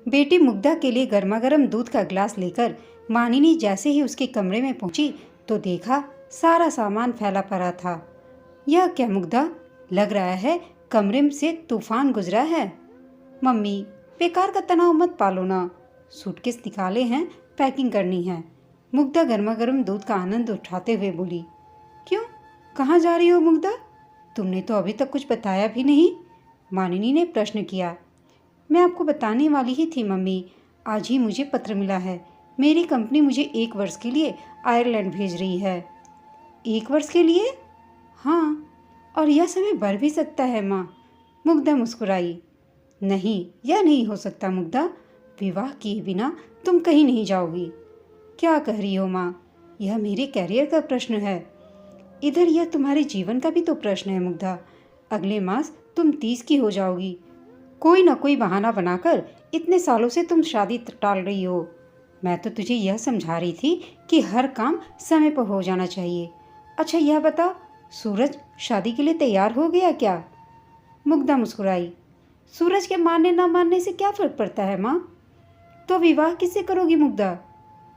बेटी मुग्धा के लिए गर्मागर्म दूध का गिलास लेकर मानिनी जैसे ही उसके कमरे में पहुंची तो देखा सारा सामान फैला पड़ा था। यह क्या मुग्धा, लग रहा है कमरे से तूफान गुजरा है। मम्मी, बेकार का तनाव मत पालो ना, सूटकेस निकाले हैं, पैकिंग करनी है। मुग्धा गर्मागर्म दूध का आनंद उठाते हुए बोली। क्यों, कहाँ जा रही हो मुग्धा? तुमने तो अभी तक कुछ बताया भी नहीं, मानिनी ने प्रश्न किया। मैं आपको बताने वाली ही थी मम्मी, आज ही मुझे पत्र मिला है। मेरी कंपनी मुझे 1 वर्ष के लिए आयरलैंड भेज रही है। 1 वर्ष के लिए? हाँ, और यह समय बढ़ भी सकता है माँ। मुग्धा मुस्कुराई। नहीं, यह नहीं हो सकता मुग्धा, विवाह किए बिना तुम कहीं नहीं जाओगी। क्या कह रही हो माँ, यह मेरे कैरियर का प्रश्न है। इधर यह तुम्हारे जीवन का भी तो प्रश्न है मुग्धा। अगले मास तुम 30 की हो जाओगी। कोई ना कोई बहाना बनाकर इतने सालों से तुम शादी टाल रही हो। मैं तो तुझे यह समझा रही थी कि हर काम समय पर हो जाना चाहिए। अच्छा यह बता, सूरज शादी के लिए तैयार हो गया क्या? मुग्धा मुस्कुराई। सूरज के मानने ना मानने से क्या फर्क पड़ता है माँ? तो विवाह किससे करोगी मुग्धा?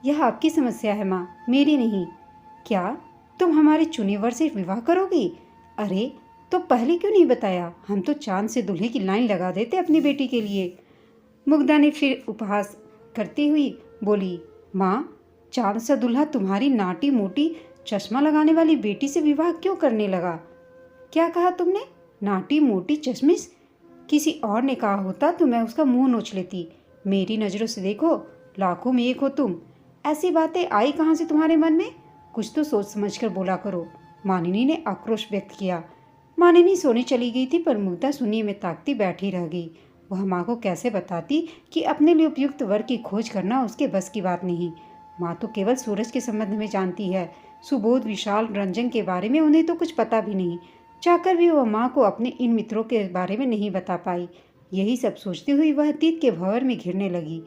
यह आपकी समस्या है माँ, मेरी नहीं। क्या तुम हमारे चुने वर से विवाह करोगी? अरे तो पहले क्यों नहीं बताया, हम तो चांद से दूल्हे की लाइन लगा देते अपनी बेटी के लिए। मुग्धा ने फिर उपहास करती हुई बोली। माँ, चांद सा दूल्हा तुम्हारी नाटी मोटी चश्मा लगाने वाली बेटी से विवाह क्यों करने लगा? क्या कहा तुमने? नाटी मोटी चश्मिश? किसी और ने कहा होता तो मैं उसका मुंह नोच लेती। मेरी नज़रों से देखो, लाखों में एक हो तुम। ऐसी बातें आई कहाँ से तुम्हारे मन में? कुछ तो सोच समझकर बोला करो, मानिनी ने आक्रोश व्यक्त किया। मानिनी सोने चली गई थी, पर मुग्धा सुनिए में ताकती बैठी रह गई। वह माँ को कैसे बताती कि अपने लिए उपयुक्त वर की खोज करना उसके बस की बात नहीं। माँ तो केवल सूरज के संबंध में जानती है, सुबोध, विशाल, रंजन के बारे में उन्हें तो कुछ पता भी नहीं। चाहकर भी वह माँ को अपने इन मित्रों के बारे में नहीं बता पाई। यही सब सोचती हुई वह अतीत के भंवर में घिरने लगी।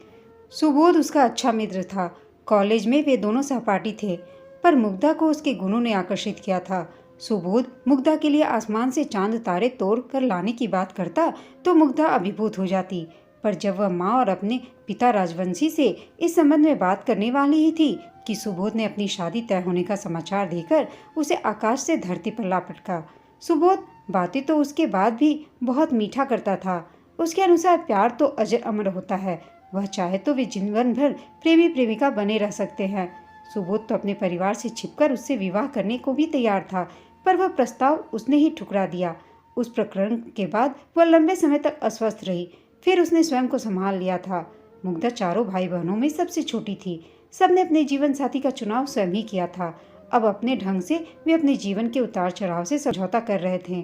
सुबोध उसका अच्छा मित्र था। कॉलेज में वे दोनों सहपाठी थे, पर मुग्धा को उसके गुणों ने आकर्षित किया था। सुबोध मुग्धा के लिए आसमान से चांद तारे तोड़ कर लाने की बात करता तो मुग्धा अभिभूत हो जाती, पर जब वह माँ और अपने पिता राजवंशी से इस संबंध में बात करने वाली ही थी कि सुबोध ने अपनी शादी तय होने का समाचार देकर उसे आकाश से धरती पर ला पटका। सुबोध बातें तो उसके बाद भी बहुत मीठा करता था। उसके अनुसार प्यार तो अजर अमर होता है, वह चाहे तो वे जीवन भर प्रेमी प्रेमिका बने रह सकते हैं। सुबोध तो अपने परिवार से छिपकर उससे विवाह करने को भी तैयार था, पर वह प्रस्ताव उसने ही ठुकरा दिया। उस प्रकरण के बाद वह लंबे समय तक अस्वस्थ रही, फिर उसने स्वयं को संभाल लिया था। मुग्धा चारों भाई बहनों में सबसे छोटी थी। सबने अपने जीवन साथी का चुनाव स्वयं ही किया था। अब अपने ढंग से वे अपने जीवन के उतार चढ़ाव से समझौता कर रहे थे।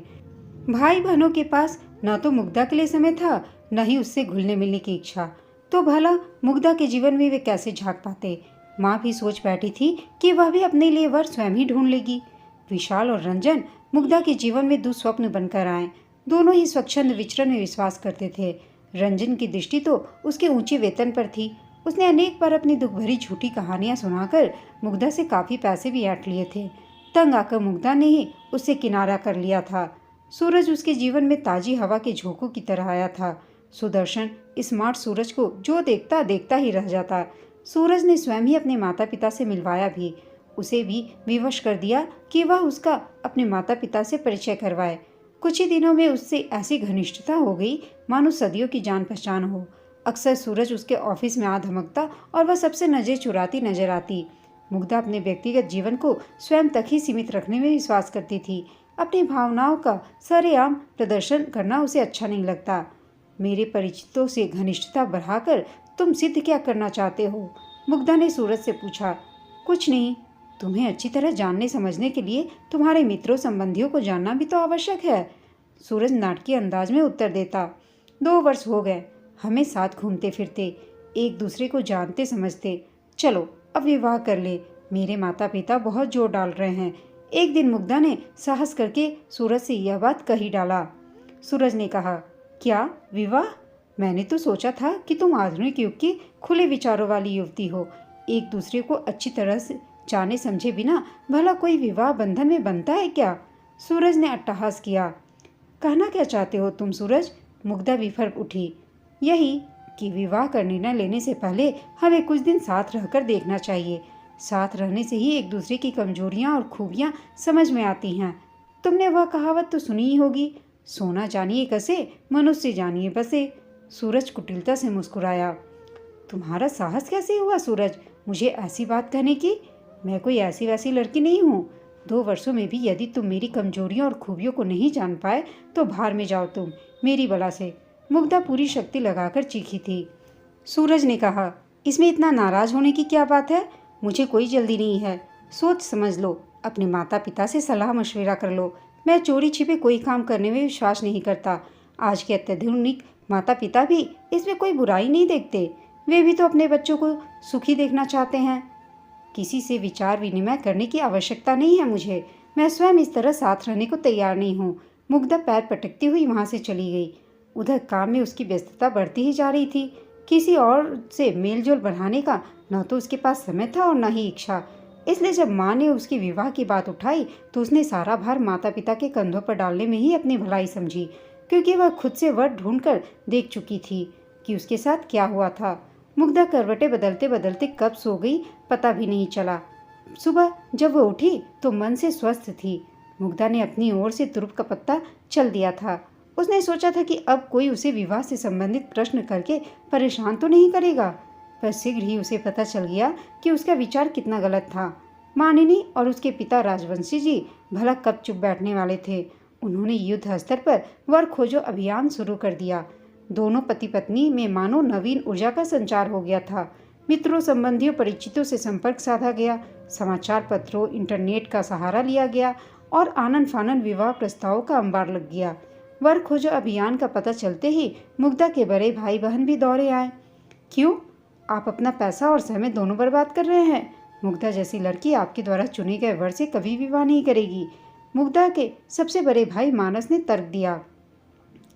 भाई बहनों के पास न तो मुग्धा के लिए समय था, न ही उससे घुलने मिलने की इच्छा। तो भला मुग्धा के जीवन में वे कैसे झांक पाते? माँ भी सोच बैठी थी कि वह भी अपने लिए वर स्वयं ही ढूंढ लेगी। विशाल और रंजन मुग्धा के जीवन में दुस्वप्न बनकर आए। दोनों ही स्वच्छंद विचरण में विश्वास करते थे। रंजन की दृष्टि तो उसके ऊंचे वेतन पर थी। उसने अनेक बार अपनी दुख भरी झूठी कहानियां सुनाकर मुग्धा से काफी पैसे भी ऐंठ लिए थे। तंग आकर मुग्धा ने ही उससे किनारा कर लिया था। सूरज उसके जीवन में ताजी हवा के झोंकों की तरह आया था। सुदर्शन स्मार्ट सूरज को जो देखता देखता ही रह जाता। सूरज ने स्वयं ही अपने माता पिता से मिलवाया भी, उसे भी विवश कर दिया कि वह उसका अपने माता पिता से परिचय करवाए। कुछ ही दिनों में उससे ऐसी घनिष्ठता हो गई मानो सदियों की जान पहचान हो। अक्सर सूरज उसके ऑफिस में आ धमकता और वह सबसे नजर चुराती नजर आती। मुग्धा अपने व्यक्तिगत जीवन को स्वयं तक ही सीमित रखने में विश्वास करती थी। अपनी भावनाओं का सरेआम प्रदर्शन करना उसे अच्छा नहीं लगता। मेरे परिचितों से घनिष्ठता बढ़ाकर तुम सिद्ध क्या करना चाहते हो? मुग्धा ने सूरज से पूछा। कुछ नहीं, तुम्हें अच्छी तरह जानने समझने के लिए तुम्हारे मित्रों संबंधियों को जानना भी तो आवश्यक है, सूरज नाटकीय अंदाज में उत्तर देता। 2 वर्ष हो गए हमें साथ घूमते फिरते, एक दूसरे को जानते समझते। चलो अब विवाह कर ले, मेरे माता पिता बहुत जोर डाल रहे हैं। एक दिन मुग्धा ने साहस करके सूरज से यह बात कही डाला। सूरज ने कहा, क्या विवाह? मैंने तो सोचा था कि तुम आधुनिक युग की खुले विचारों वाली युवती हो। एक दूसरे को अच्छी तरह से जाने समझे बिना भला कोई विवाह बंधन में बनता है क्या? सूरज ने अट्टहास किया। कहना क्या चाहते हो तुम सूरज? मुग्धा विफर उठी। यही, कि विवाह का निर्णय लेने से पहले हमें कुछ दिन साथ रहकर देखना चाहिए। साथ रहने से ही एक दूसरे की कमजोरियां और खूबियां समझ में आती हैं। तुमने वह कहावत तो सुनी ही होगी, सोना जानिए कसे, मनुष्य जानिए बसे। सूरज कुटिलता से मुस्कुराया। तुम्हारा साहस कैसे हुआ सूरज, मुझे ऐसी बात कहने की? मैं कोई ऐसी वैसी लड़की नहीं हूँ। 2 वर्षों में भी यदि तुम मेरी कमजोरियों और खूबियों को नहीं जान पाए तो बाहर में जाओ तुम मेरी बला से। मुग्धा पूरी शक्ति लगाकर चीखी थी। सूरज ने कहा, इसमें इतना नाराज होने की क्या बात है? मुझे कोई जल्दी नहीं है। सोच समझ लो, अपने माता पिता से सलाह मशविरा कर लो। मैं चोरी छिपे कोई काम करने में विश्वास नहीं करता। आज के अत्याधुनिक माता पिता भी इसमें कोई बुराई नहीं देखते। वे भी तो अपने बच्चों को सुखी देखना चाहते हैं। किसी से विचार विनिमय करने की आवश्यकता नहीं है मुझे। मैं स्वयं इस तरह साथ रहने को तैयार नहीं हूँ। मुग्धा पैर पटकती हुई वहाँ से चली गई। उधर काम में उसकी व्यस्तता बढ़ती ही जा रही थी। किसी और से मेलजोल बढ़ाने का न तो उसके पास समय था और न ही इच्छा। इसलिए जब माँ ने उसके विवाह की बात उठाई तो उसने सारा भार माता पिता के कंधों पर डालने में ही अपनी भलाई समझी, क्योंकि वह खुद से वर ढूंढकर देख चुकी थी कि उसके साथ क्या हुआ था। मुग्धा करवटें बदलते बदलते कब सो गई पता भी नहीं चला। सुबह जब वह उठी तो मन से स्वस्थ थी। मुग्धा ने अपनी ओर से तुरुप का पत्ता चल दिया था। उसने सोचा था कि अब कोई उसे विवाह से संबंधित प्रश्न करके परेशान तो नहीं करेगा, पर शीघ्र ही उसे पता चल गया कि उसका विचार कितना गलत था। मानिनी और उसके पिता राजवंशी जी भला कब चुप बैठने वाले थे। उन्होंने युद्ध स्तर पर वर खोजो अभियान शुरू कर दिया। दोनों पति पत्नी में मानो नवीन ऊर्जा का संचार हो गया था। मित्रों, संबंधियों, परिचितों से संपर्क साधा गया। समाचार पत्रों, इंटरनेट का सहारा लिया गया और आनन फानन विवाह प्रस्तावों का अंबार लग गया। वर खोजो अभियान का पता चलते ही मुग्धा के बड़े भाई बहन भी दौड़े आए। क्यों? आप अपना पैसा और समय दोनों बर्बाद कर रहे हैं। मुग्धा जैसी लड़की आपके द्वारा चुने गए वर से कभी विवाह नहीं करेगी। मुग्धा के सबसे बड़े भाई मानस ने तर्क दिया।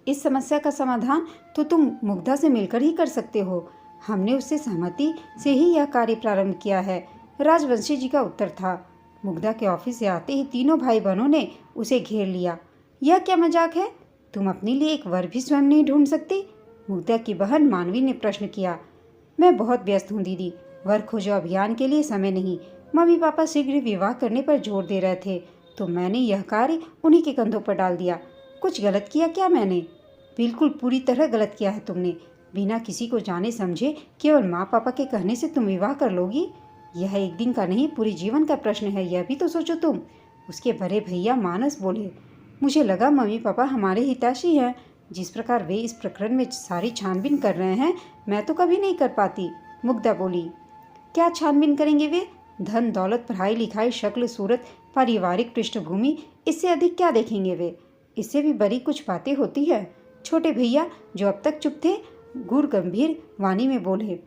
इस समस्या का समाधान तो तुम मुग्धा से मिलकर ही कर सकते हो। हमने उससे सहमति से ही यह कार्य प्रारंभ किया है, राजवंशी जी का उत्तर था। मुग्धा के ऑफिस से आते ही तीनों भाई बहनों ने उसे घेर लिया। यह क्या मजाक है? तुम अपने लिए एक वर भी स्वयं नहीं ढूंढ सकती? मुग्धा की बहन मानवी ने प्रश्न किया। मैं बहुत व्यस्त हूँ दीदी, वर खोजो अभियान के लिए समय नहीं। मम्मी पापा शीघ्र विवाह करने पर जोर दे रहे थे तो मैंने यह कार्य उन्हीं के कंधों पर डाल दिया। कुछ गलत किया क्या मैंने? बिल्कुल पूरी तरह गलत किया है तुमने। बिना किसी को जाने समझे केवल माँ पापा के कहने से तुम विवाह कर लोगी? यह एक दिन का नहीं, पूरे जीवन का प्रश्न है, यह भी तो सोचो तुम। उसके बड़े भैया मानस बोले। मुझे लगा मम्मी पापा हमारे हितैषी हैं। जिस प्रकार वे इस प्रकरण में सारी छानबीन कर रहे हैं मैं तो कभी नहीं कर पाती। मुग्धा बोली। क्या छानबीन करेंगे वे? धन दौलत, पढ़ाई लिखाई, शक्ल सूरत, पारिवारिक पृष्ठभूमि, इससे अधिक क्या देखेंगे वे? इससे भी बड़ी कुछ बातें होती है। छोटे भैया जो अब तक चुप थे गुर गंभीर वाणी में बोले।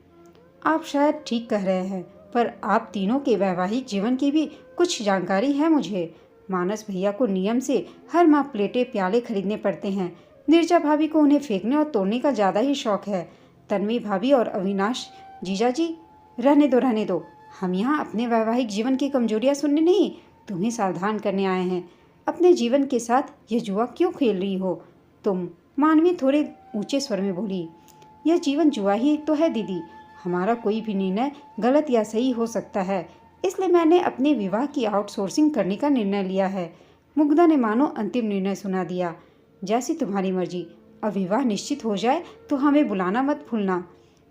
आप शायद ठीक कह रहे हैं, पर आप तीनों के वैवाहिक जीवन की भी कुछ जानकारी है मुझे। मानस भैया को नियम से हर माह प्लेटें प्याले खरीदने पड़ते हैं। नीरजा भाभी को उन्हें फेंकने और तोड़ने का ज़्यादा ही शौक है। तन्वी भाभी और अविनाश जीजा जी, रहने दो। हम यहाँ अपने वैवाहिक जीवन की कमजोरियाँ सुनने नहीं, तुम्हें सावधान करने आए हैं। अपने जीवन के साथ यह जुआ क्यों खेल रही हो तुम? मानवी थोड़े ऊंचे स्वर में बोली। यह जीवन जुआ ही तो है दीदी। हमारा कोई भी निर्णय गलत या सही हो सकता है, इसलिए मैंने अपने विवाह की आउटसोर्सिंग करने का निर्णय लिया है। मुग्धा ने मानो अंतिम निर्णय सुना दिया। जैसी तुम्हारी मर्जी। अब विवाह निश्चित हो जाए तो हमें बुलाना मत भूलना।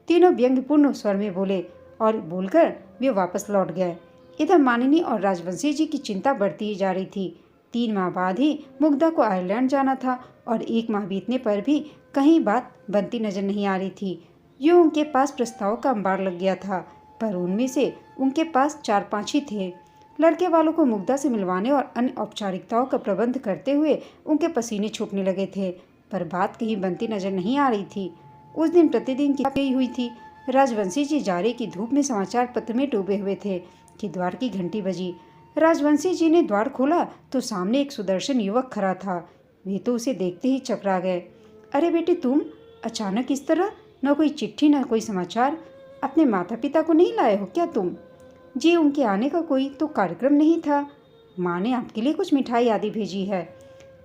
तीनों व्यंग्यपूर्ण स्वर में बोले और बोलकर वे वापस लौट गए। इधर मानिनी और राजवंशी जी की चिंता बढ़ती ही जा रही थी। 3 माह बाद ही मुग्धा को आयरलैंड जाना था और 1 माह बीतने पर भी कहीं बात बनती नजर नहीं आ रही थी। यूँ उनके पास प्रस्ताव का अंबार लग गया था, पर उनमें से उनके पास 4-5 ही थे। लड़के वालों को मुग्धा से मिलवाने और अन्य औपचारिकताओं का प्रबंध करते हुए उनके पसीने छूटने लगे थे, पर बात कहीं बनती नजर नहीं आ रही थी। उस दिन प्रतिदिन की गई हुई थी। राजवंशी जी जाड़े की धूप में समाचार पत्र में डूबे हुए थे कि द्वार की घंटी बजी। राजवंशी जी ने द्वार खोला तो सामने एक सुदर्शन युवक खड़ा था। वे तो उसे देखते ही चकरा गए। अरे बेटे तुम, अचानक इस तरह? न कोई चिट्ठी न कोई समाचार। अपने माता पिता को नहीं लाए हो क्या तुम? जी, उनके आने का कोई तो कार्यक्रम नहीं था। माँ ने आपके लिए कुछ मिठाई आदि भेजी है।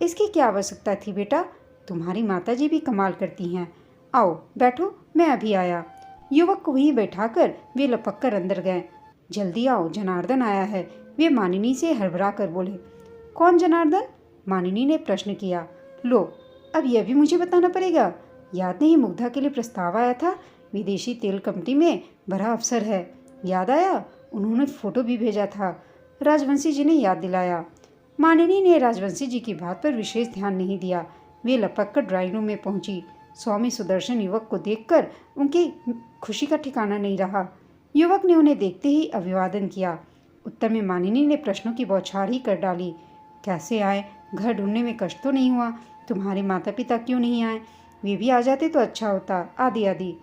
इसकी क्या आवश्यकता थी बेटा? तुम्हारी माता जी भी कमाल करती हैं। आओ बैठो, मैं अभी आया। युवक को वहीं बैठाकर वे लपक कर अंदर गए। जल्दी आओ, जनार्दन आया है, वे मानिनी से हड़बड़ा कर बोले। कौन जनार्दन? मानिनी ने प्रश्न किया। लो, अब यह भी मुझे बताना पड़ेगा। याद नहीं, मुग्धा के लिए प्रस्ताव आया था, विदेशी तेल कंपनी में बड़ा अफसर है। याद आया, उन्होंने फोटो भी भेजा था। राजवंशी जी ने याद दिलाया। मानिनी ने राजवंशी जी की बात पर विशेष ध्यान नहीं दिया। वे लपक कर ड्राइंग रूम में पहुंची। स्वामी सुदर्शन युवक को देखकर उनकी खुशी का ठिकाना नहीं रहा। युवक ने उन्हें देखते ही अभिवादन किया। उत्तर में मानिनी ने प्रश्नों की बौछार ही कर डाली। कैसे आए? घर ढूंढने में कष्ट तो नहीं हुआ? तुम्हारे माता पिता क्यों नहीं आए? वे भी आ जाते तो अच्छा होता, आदि आदि।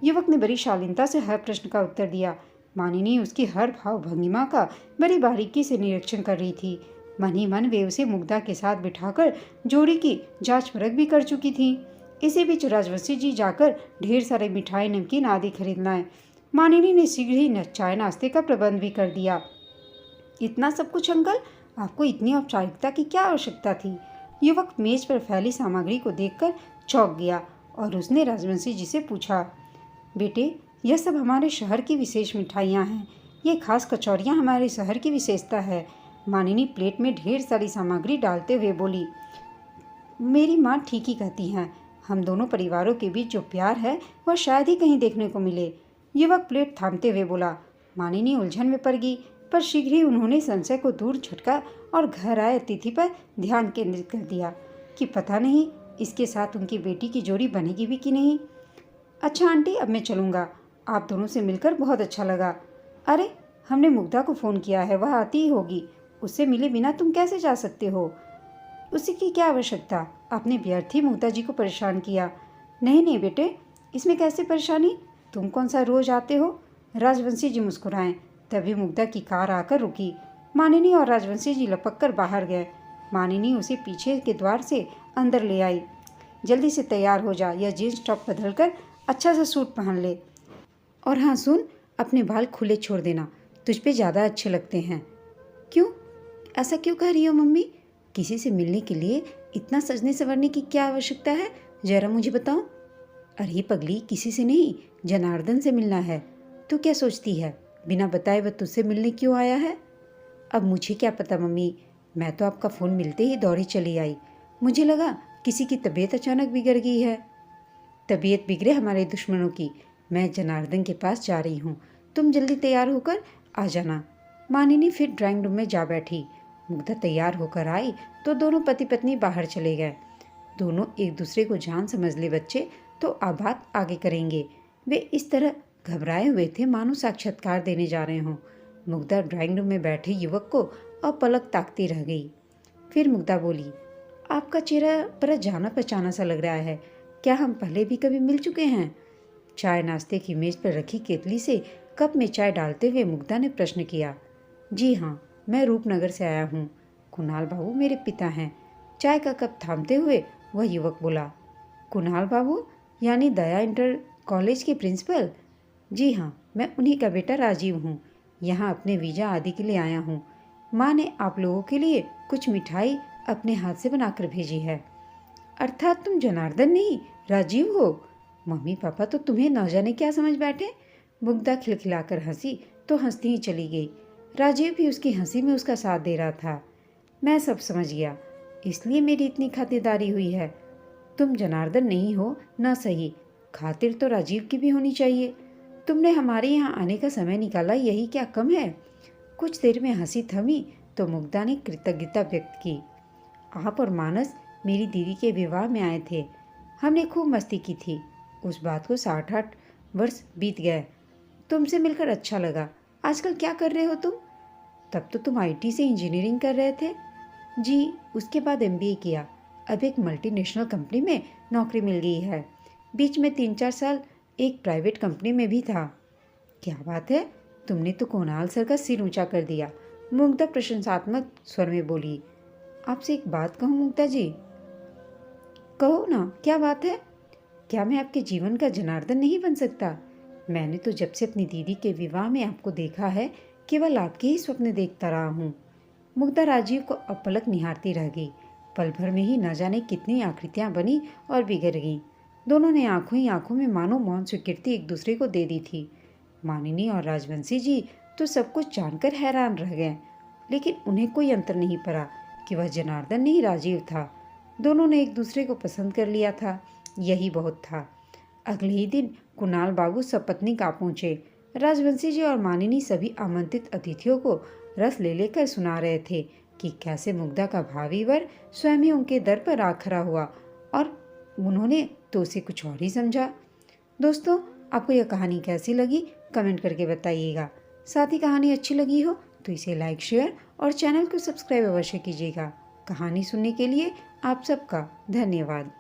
युवक ने बड़ी शालीनता से हर प्रश्न का उत्तर दिया। मानिनी उसकी हर भाव भंगिमा का बड़ी बारीकी से निरीक्षण कर रही थी। मन ही मन वे उसे मुग्धा के साथ बिठाकर जोड़ी की जांच परख भी कर चुकी थी। इसी बीच राजवंशी जी जाकर ढेर सारे मिठाई नमकीन आदि खरीद लाए। मानिनी ने शीघ्र ही चाय नाश्ते का प्रबंध भी कर दिया। इतना सब कुछ अंकल, आपको इतनी औपचारिकता की क्या आवश्यकता थी? युवक मेज पर फैली सामग्री को देखकर चौंक गया और उसने राजवंशी जी से पूछा। बेटे, यह सब हमारे शहर की विशेष मिठाइयाँ हैं। ये खास कचौरियाँ हमारे शहर की विशेषता है। मानिनी प्लेट में ढेर सारी सामग्री डालते हुए बोली। मेरी माँ ठीक ही कहती हैं, हम दोनों परिवारों के बीच जो प्यार है वह शायद ही कहीं देखने को मिले। युवक प्लेट थामते हुए बोला। मानिनी उलझन में पड़ गई, पर शीघ्र ही उन्होंने संशय को दूर झटका और घर आए अतिथि पर ध्यान केंद्रित कर दिया कि पता नहीं इसके साथ उनकी बेटी की जोड़ी बनेगी भी कि नहीं। अच्छा आंटी, अब मैं चलूँगा। आप दोनों से मिलकर बहुत अच्छा लगा। अरे, हमने मुग्धा को फ़ोन किया है, वह आती ही होगी। उससे मिले बिना तुम कैसे जा सकते हो? उसी की क्या आवश्यकता? आपने व्यर्थ ही मुग्धा जी को परेशान किया। नहीं नहीं बेटे, इसमें कैसे परेशानी? तुम कौन सा रोज आते हो? राजवंशी जी मुस्कुराएं। तभी मुग्धा की कार आकर रुकी। मानिनी और राजवंशी जी लपक कर बाहर गए। मानिनी उसे पीछे के द्वार से अंदर ले आई। जल्दी से तैयार हो जा, यह जीन्स टॉप बदल कर अच्छा सा सूट पहन ले। और हाँ सुन, अपने बाल खुले छोड़ देना, तुझ पे ज़्यादा अच्छे लगते हैं। क्यों? ऐसा क्यों कह रही हो मम्मी? किसी से मिलने के लिए इतना सजने संवरने की क्या आवश्यकता है, जरा मुझे बताओ। अरे पगली, किसी से नहीं, जनार्दन से मिलना है। तू क्या सोचती है, बिना बताए वह तुझसे मिलने क्यों आया है? अब मुझे क्या पता मम्मी, मैं तो आपका फ़ोन मिलते ही दौड़ी चली आई। मुझे लगा किसी की तबीयत अचानक बिगड़ गई है। तबीयत बिगड़े हमारे दुश्मनों की। मैं जनार्दन के पास जा रही हूँ, तुम जल्दी तैयार होकर आ जाना। मानिनी फिर ड्राइंग रूम में जा बैठी। मुग्धा तैयार होकर आई तो दोनों पति पत्नी बाहर चले गए। दोनों एक दूसरे को जान समझ ले बच्चे तो बात आगे करेंगे। वे इस तरह घबराए हुए थे मानो साक्षात्कार देने जा रहे हों। मुग्धा ड्राइंग रूम में बैठे युवक को अपलक ताकती रह गई। फिर मुग्धा बोली, आपका चेहरा बड़ा जाना पहचाना सा लग रहा है, क्या हम पहले भी कभी मिल चुके हैं? चाय नाश्ते की मेज पर रखी केतली से कप में चाय डालते हुए मुग्धा ने प्रश्न किया। जी हाँ, मैं रूपनगर से आया हूँ। कुणाल बाबू मेरे पिता हैं। चाय का कप थामते हुए वह युवक बोला। कुणाल बाबू यानी दया इंटर कॉलेज के प्रिंसिपल? जी हाँ, मैं उन्हीं का बेटा राजीव हूँ। यहाँ अपने वीज़ा आदि के लिए आया हूँ। माँ ने आप लोगों के लिए कुछ मिठाई अपने हाथ से बनाकर भेजी है। अर्थात तुम जनार्दन नहीं, राजीव हो? मम्मी पापा तो तुम्हें न जाने क्या समझ बैठे। मुग्धा खिलखिलाकर हंसी तो हंसती ही चली गई। राजीव भी उसकी हंसी में उसका साथ दे रहा था। मैं सब समझ गया, इसलिए मेरी इतनी खातिरदारी हुई है। तुम जनार्दन नहीं हो ना सही, खातिर तो राजीव की भी होनी चाहिए। तुमने हमारे यहाँ आने का समय निकाला, यही क्या कम है? कुछ देर में हंसी थमी तो मुग्धा ने कृतज्ञता व्यक्त की। आप और मानस मेरी दीदी के विवाह में आए थे। हमने खूब मस्ती की थी। उस बात को 7-8 वर्ष बीत गए। तुमसे मिलकर अच्छा लगा। आजकल क्या कर रहे हो तुम? तब तो तुम आईटी से इंजीनियरिंग कर रहे थे। जी, उसके बाद एमबीए किया। अब एक मल्टीनेशनल कंपनी में नौकरी मिल गई है। बीच में 3-4 साल एक प्राइवेट कंपनी में भी था। क्या बात है, तुमने तो कुणाल सर का सिर ऊंचा कर दिया। मुग्धा प्रशंसात्मक स्वर में बोली। आपसे एक बात कहूँ मुग्धा जी? कहो ना, क्या बात है? क्या मैं आपके जीवन का जनार्दन नहीं बन सकता? मैंने तो जब से अपनी दीदी के विवाह में आपको देखा है, केवल आपके ही स्वप्न देखता रहा हूँ। मुग्धा राजीव को अपलक निहारती रह गई। पल भर में ही न जाने कितनी आकृतियाँ बनी और बिगड़ गईं। दोनों ने आंखों ही आंखों में मानो मौन स्वीकृति एक दूसरे को दे दी थी। मानिनी और राजवंशी जी तो सब कुछ जानकर हैरान रह गए, लेकिन उन्हें कोई अंतर नहीं पड़ा कि वह जनार्दन नहीं राजीव था। दोनों ने एक दूसरे को पसंद कर लिया था, यही बहुत था। अगले ही दिन कुणाल बाबू सपत्नीक आ पहुंचे। राजवंशी जी और मानिनी सभी आमंत्रित अतिथियों को रस ले लेकर सुना रहे थे कि कैसे मुग्धा का भावी वर स्वयं ही उनके दर पर आ खड़ा हुआ और उन्होंने तो उसे कुछ और ही समझा। दोस्तों, आपको यह कहानी कैसी लगी कमेंट करके बताइएगा। साथ ही कहानी अच्छी लगी हो तो इसे लाइक, शेयर और चैनल को सब्सक्राइब अवश्य कीजिएगा। कहानी सुनने के लिए आप सबका धन्यवाद।